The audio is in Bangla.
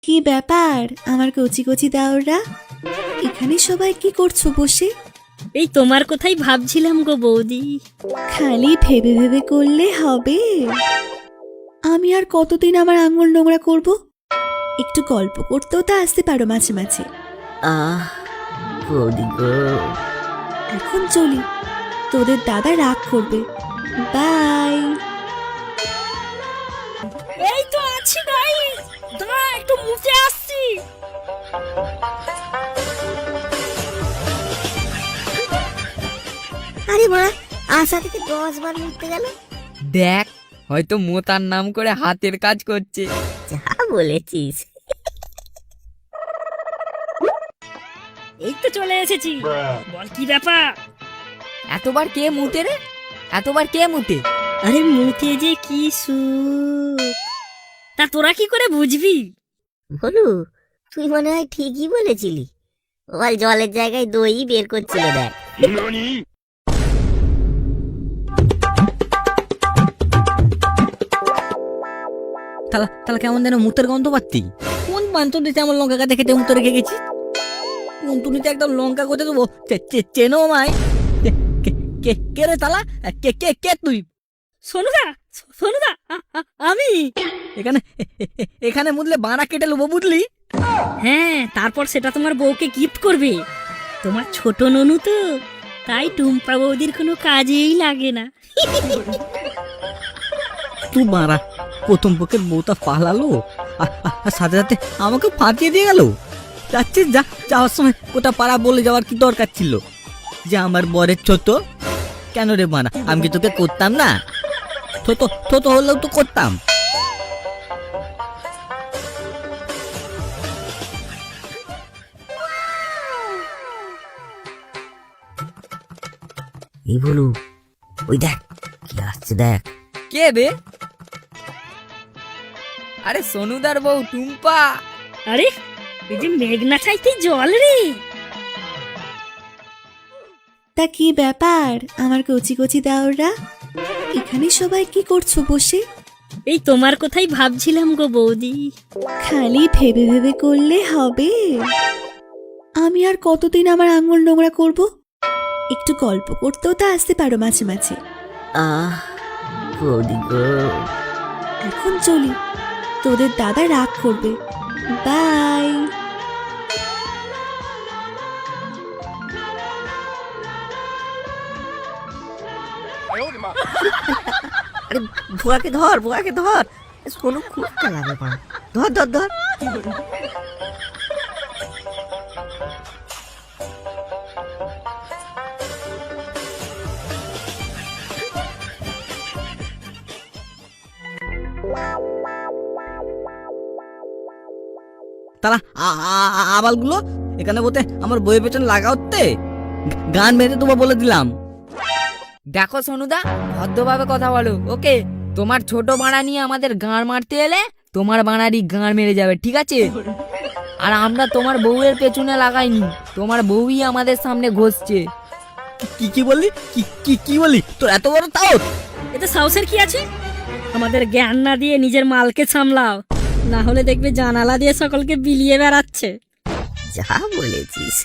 কি ব্যাপার আমার কচি কচি দাওরা, এখানে সবাই কি করছো বসে? এই তোমার কথাই ভাবছিলাম গো বৌদি। খালি ভেবে ভেবে করলে হবে? আমি আর কতদিন আমার আঙুল নোংরা করব? একটু গল্প করতেও তো আসতে পারো মাঝে মাঝে। বৌদি গো, এখন চলি, তোদের দাদা রাগ করবে। বাই। এই তো আছি গাইস, দাঁড়া একটু মুছে আসছি। আরে মারা, আশা থেকে 10 বার মুততে গেল। দেখ, হয়তো মোতার নাম করে হাতের কাজ করছে। যা বলেছিস। এই তো চলে এসেছি, বল কি ব্যাপার? এতবার কে মুতে রে? এতবার কে মুতে? আরে মুতে যে কি সুখ, তা তোরা কি করে বুঝবি? বলু, তুই মনে হয় ঠিকই বলেছিলি। বল জলের জায়গায় দই বের করছিল দেখ। তাহলে কেমন যেন মুতের গন্ধ পাচ্ছি। কোন পান্তনিতে আমার লঙ্কা গাছে খেতে মুতে রেখে গেছি? পান্তনিতে একদম লঙ্কা কোথায় দেবো? চেনো আমায়? কে রে তালা? কে কে কে তুই? সোনুদা, সোনুদা, আমি এখানে এখানে মুতলে বানা কেটে নেবো, বুঝলি? হ্যাঁ, তারপর সেটা তোমার বউকে গিফট করবে। তোমার ছোট ননু তো, তাই টুম্পা বৌদির কোনো কাজেই লাগে না। তুই মারা, প্রথম পক্ষের বউটা পালালো আর সাথে সাথে আমাকে ফাঁকিয়ে দিয়ে গেল। যাচ্ছিস যা, যাওয়ার সময় কোটা পাড়া বলে যাওয়ার কি দরকার ছিল যে আমার বরের ছোট? কেন রে মানা, আমি কি তোকে করতাম না? ছোট হলেও তো করতাম। এই বলু, ওই দেখ কি আসছে দেখ। কে বে? আরে সোনুদার বউ টুম্পা। আরে এই যে মেঘনা চাইতে জল রে। তা কি ব্যাপার আমার কচি কচি দাওরা, এখানে সবাই কি করছো বসে? এই তোমার কথাই ভাবছিলাম গো বৌদি। খালি ভেবে ভেবে করলে হবে? আমি আর কতদিন আমার আঙুল নোংরা করব? একটু গল্প করতেও তো আসতে পারো মাঝে মাঝে। বৌদি গো, এখন চলি, তোদের দাদা রাগ করবে। বাই। আরে ভুয়াকে ধর, ভুয়াকে ধর। সোনু খুব চালাবে পা। ধর ধর ধর। তারা আবালগুলো এখানে বলতে আমার বইয়ের পেছনে লাগা হচ্ছে, গান মেরে তোমার বলে দিলাম। দেখো সোনুদা, ভদ্রভাবে কথা বলো, ওকে? তোমার ছোট বাড়া নিয়ে আমাদের গাঁড় মারতে এলে তোমার বাড়ারই গাঁড় মেরে যাবে, ঠিক আছে? আর আমরা তোমার বউয়ের পেছনে লাগাইনি, তোমার বউই আমাদের সামনে ঘষছে। কি কি বললি? কি বললি? তোর এত বড় তাও? এতে সাহসের কি আছে? আমাদের জ্ঞান না দিয়ে নিজের মালকে সামলাও, না হলে দেখবে জানালা দিয়ে সকলকে বিলিয়ে বেড়াচ্ছে। যা বলেছিস।